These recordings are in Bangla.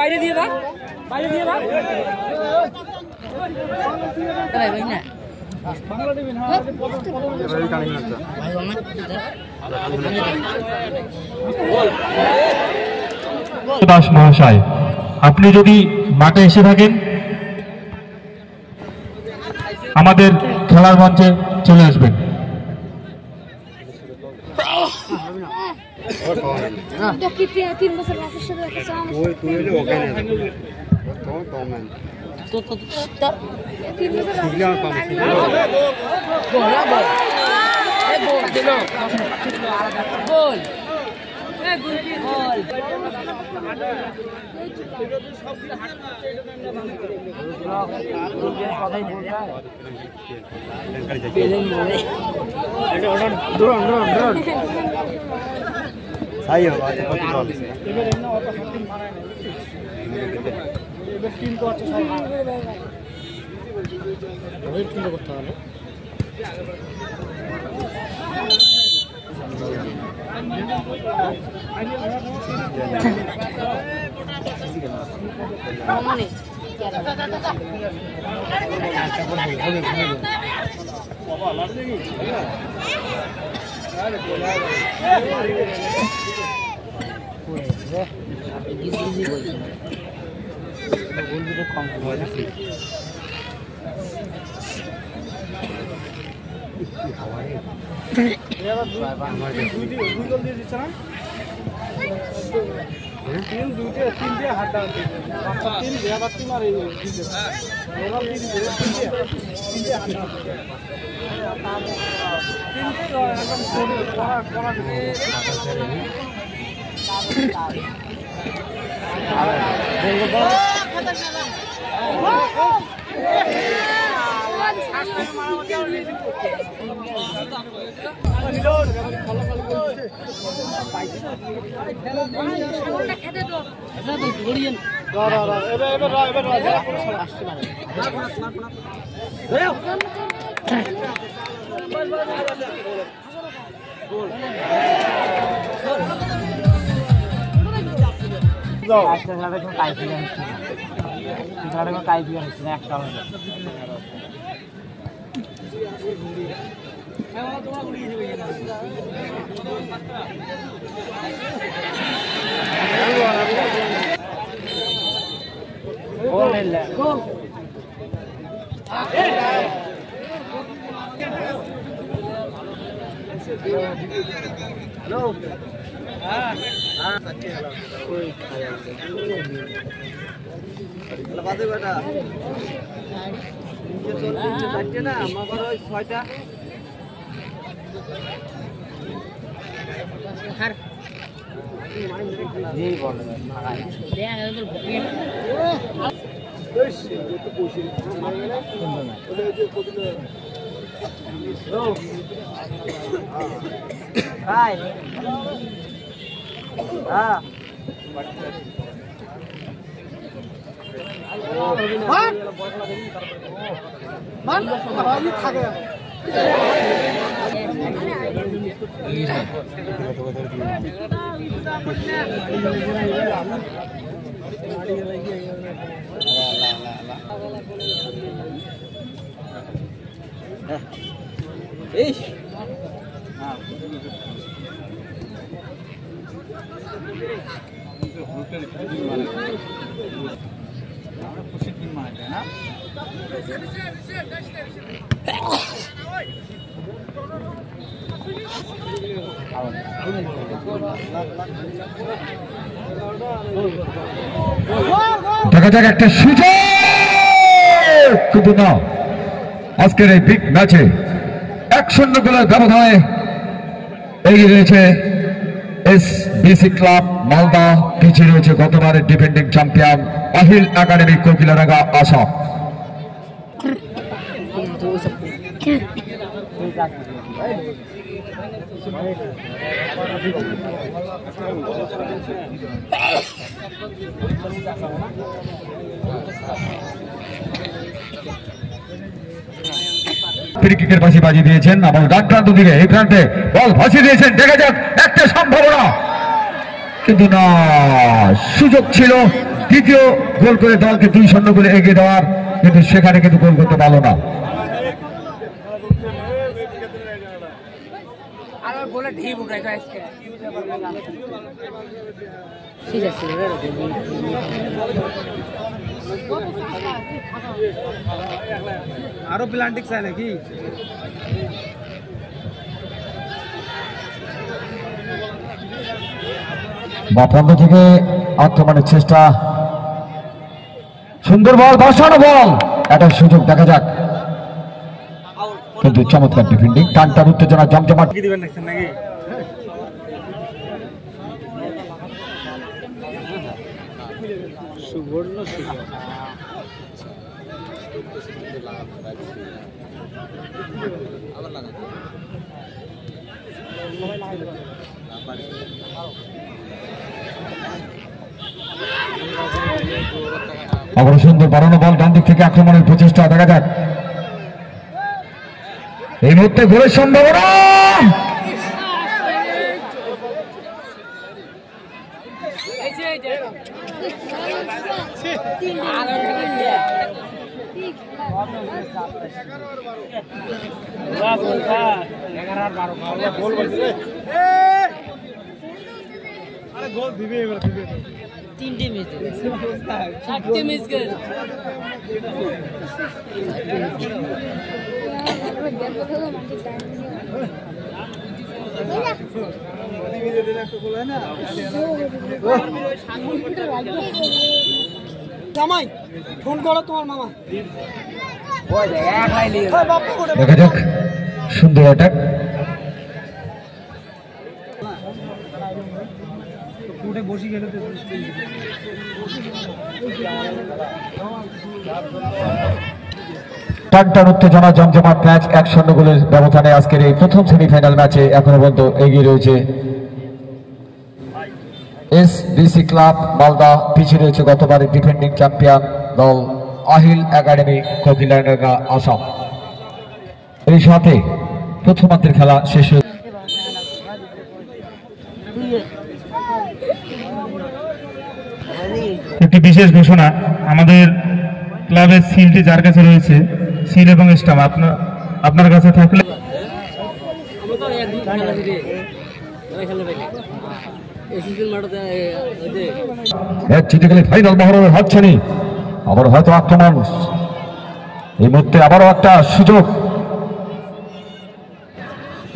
বাইরে দিয়ে দাও বাইরে দিয়ে দাও দাস মহাশয়, আপনি যদি মাঠে এসে থাকেন আমাদের খেলার মঞ্চে চলে আসবেন। দেখা যাক একটা সুযোগ, কিন্তু না, আজকের এই বিগ ম্যাচে 1-0 গোলের ব্যবধানে এগিয়ে রয়েছে এসবিসি ক্লাব মালদা। পিছিয়ে রয়েছে গতবারের defending champion Ahil academy Kokiladanga Assam. Free কিকের পাশে বাজিয়ে দিয়েছেন, আবার ডান প্রান্ত দিকে এই প্রান্তে বল ভাসিয়ে দিয়েছেন। দেখা যাক একটা সম্ভাবনা, কিন্তু না, সুযোগ ছিল দ্বিতীয় গোল করে দলকে 2-0 গোলে এগিয়ে দেওয়ার, কিন্তু সেখানে কিন্তু গোল করতে পারলো না। আরো প্লান্টিক চাই নাকি? বাপ্রান্ত থেকে আক্রমণের চেষ্টা, সুন্দর বল, বসানো বল, একটা সুযোগ। দেখা যাক, কিন্তু চমৎকার ডিফেন্ডিং, টানটার উত্তেজনা জমজমাট। নাকি সুবর্ণ আবার সুন্দর বাড়ানো বল, ডান দিক থেকে আক্রমণের প্রচেষ্টা। দেখা যাক, এই মুহূর্তে গোলের সম্ভাবনা, তিনটে মিস, চারটে মিস করে জামাই ফোন করো তোমার মামা। দেখা যাক, সুন্দর অ্যাটাক। বসি গেলে টানটান উত্তেজনা জমজমাট ম্যাচ, 1-0 গোলের ব্যবধানে আজকের এই প্রথম সেমিফাইনাল ম্যাচে এখনো পর্যন্ত এগিয়ে রয়েছে এসবিসি ক্লাব মালদা, পিছিয়ে রয়েছে গতবারের ডিফেন্ডিং চ্যাম্পিয়ন দল আহিল একাডেমি কপিলাডাঙ্গা আসাম। এই সাথে প্রথমার্ধের খেলা শেষ হয়ে একটি বিশেষ ঘোষণা, আমাদের ক্লাবের সিলটি যার কাছে রয়েছে, সিল এবং স্টাম্প আপনার কাছে থাকলে ফাইনাল মহরণের হাতছানি, আবার হয়তো আক্রমণ, এই মুহূর্তে আবারও একটা সুযোগ।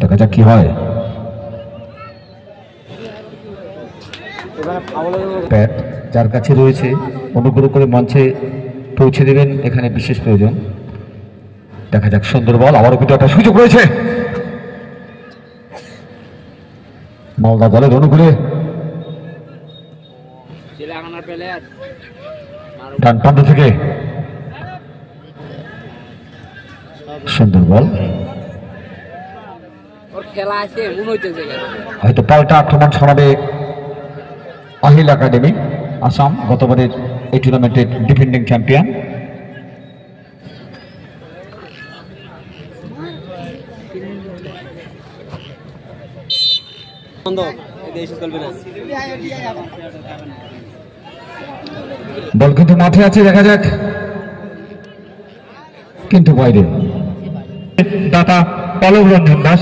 দেখা যাক কি হয়। প্যাট যার কাছে রয়েছে অনুগ্রহ করে মঞ্চে পৌঁছে দেবেন, এখানে বিশেষ প্রয়োজন। দেখা যাক, সুন্দর বল, আবারও কিন্তু একটা সুযোগ রয়েছে মালদা দলের অনুকূলে। ডান প্রান্ত থেকে সুন্দর বল, হয়তো পাল্টা আক্রমণ ছড়াবে আহিল একাডেমি আসাম, গতবারের এই টুর্নামেন্টের ডিফেন্ডিং চ্যাম্পিয়ন। বল কিন্তু মাঠে আছে, দেখা যাক, কিন্তু বাইরে। দাতা Palak Ranjan Das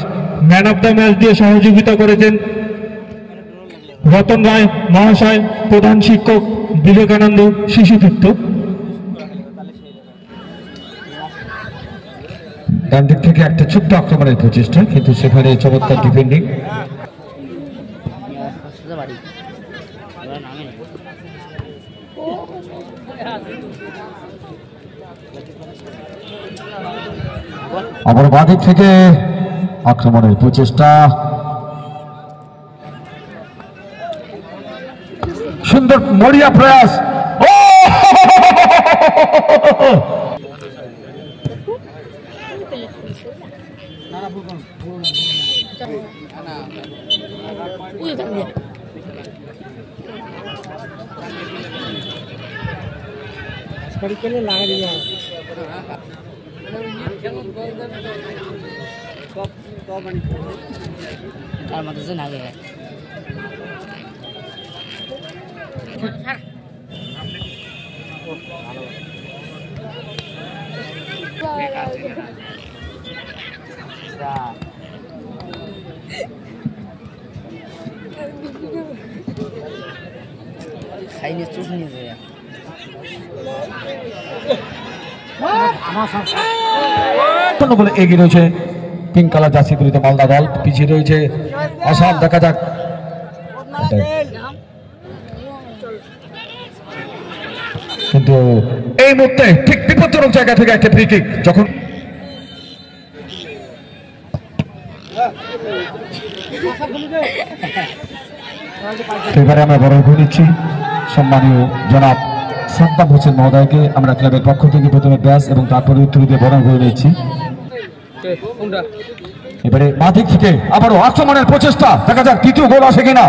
man of the match দিয়ে সহযোগিতা করেছেন রতন রায় মহাশয়, প্রধান শিক্ষক বিবেকানন্দ শিশুতীর্থ। ডান দিক থেকে একটা ছোট্ট আক্রমণের প্রচেষ্টা, কিন্তু সেখানে চমৎকার ডিফেন্ডিং। আবার বাদিক থেকে আক্রমণের প্রচেষ্টা, সুন্দর মরিয়া প্রয়াস, ও তার মধ্যে যে নাগে খাইনি চুষ নিয়ে যায় বলে এগিয়ে রয়েছে পিঙ্ক কালার জার্সি পরিহিত মালদা দল, পিছিয়ে রয়েছে আসাম। দেখা যাক কিন্তু এই মুহূর্তে ঠিক বিপজ্জনক জায়গা থেকে একটা ফ্রি কিক যখন এবারে আমরা বড় করে নিচ্ছি সম্মানীয় জনাব সাদ্দাম হোসেন মহোদয়কে আমরা ক্লাবের পক্ষ থেকে প্রথমে ব্যাস এবং তারপরে উত্তর দিয়ে বরণ করে নিচ্ছি। এবারে মাদিক থেকে আবারও আক্রমণের প্রচেষ্টা, দেখা যাক তৃতীয় গোল আসে কিনা।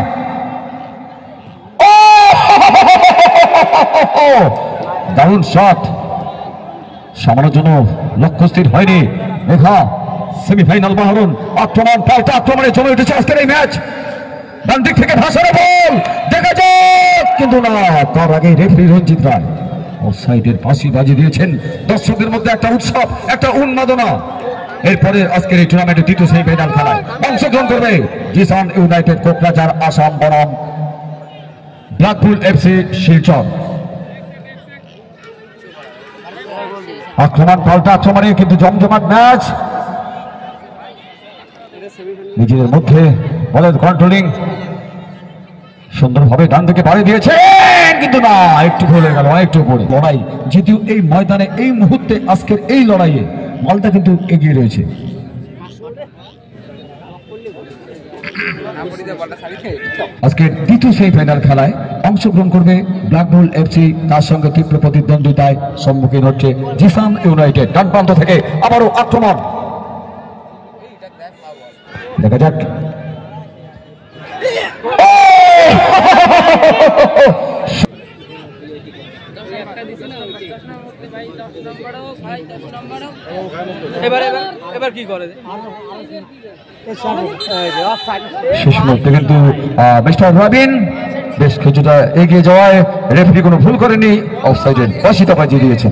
দারুণ শট, সামানোর জন্য লক্ষ্য স্থির হয়নি। রেখা সেমিফাইনাল মহরণ আক্রমণ পাল্টা আক্রমণে জমে উঠেছে আজকের এই ম্যাচ। ডান দিক থেকে ভাসানো বল দেখা যাক, কিন্তু না, তার আগে রেফারি রঞ্জিত রায় অফসাইডের ফাঁসি বাজিয়ে দিয়েছেন। দর্শকদের মধ্যে একটা উৎসব, একটা উন্মাদনা। এরপরে আজকের এই টুর্নামেন্টের দ্বিতীয় সেমিফাইনাল খেলায় অংশগ্রহণ করবে জিসান ইউনাইটেড কোকরাঝার, আসাম বনাম ব্ল্যাকপুল এফসি শিলচর। আক্রমণ পাল্টা আক্রমণে কিন্তু জমজমাট ম্যাচ। নিজেদের মধ্যে বলের কন্ট্রোলিং সুন্দরভাবে ডান দিকে বাড়ি দিয়েছেন, কিন্তু না, একটু ভুলে গেল, একটু পরে লড়াই। যদিও এই ময়দানে এই মুহূর্তে আজকের এই লড়াইয়ে মালদা কিন্তু এগিয়ে রয়েছে। আজকের দ্বিতীয় সেমিফাইনাল খেলায় অংশগ্রহণ করবে ব্ল্যাকপুল এফসি, তার সঙ্গে তীব্র প্রতিদ্বন্দ্বিতায় সম্মুখীন হচ্ছে জিসান ইউনাইটেড। ডান প্রান্ত থেকে আবারও আক্রমণ, দেখা যাক। এবার কি করে শেষ মুহূর্তে কিন্তু মিস্টার রবিন বেশ কিছুটা এগিয়ে যাওয়ায় রেফারি কোনো ভুল করেনি, অফসাইডের ফাঁসিটা বাজিয়ে দিয়েছেন।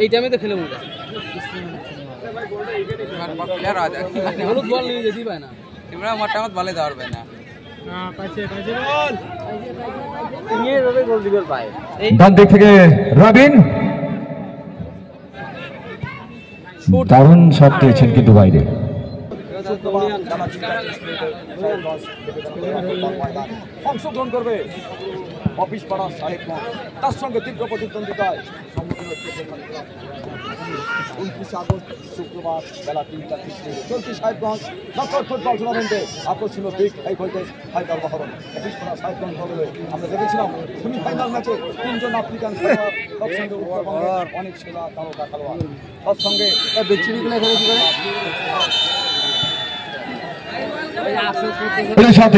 এই টাইমে তো খেলে মজা হলুদ বল নিয়ে যেতে পায় না, তোমরা মোটামুটি বলে দেওয়ার পায় না। ডান দিক থেকে রবিন দারুণ শট দিয়েছেন, কিন্তু বাইরে। অংশগ্রহণ করবে অফিস পাড়া সাহেবগঞ্জ, তার সঙ্গে তীব্র প্রতিদ্বন্দ্বিতায় সম্মুখীন হচ্ছে 29 আগস্ট শুক্রবার বেলা 3:30 চলতি সাহেবগঞ্জ নকল ফুটবল টুর্নামেন্টে আকর্ষণীয় বিগ হাই ভোল্টেজ ফাইটার মহরণ। অফিস পাড়া সাহেবগঞ্জ দলে আমরা দেখেছিলাম সেমিফাইনাল ম্যাচে 3 জন আফ্রিকান খেলোয়াড়, তার সঙ্গে উত্তরবঙ্গের অনেক সেরা তারকা খেলোয়াড়, তার সঙ্গে সাথে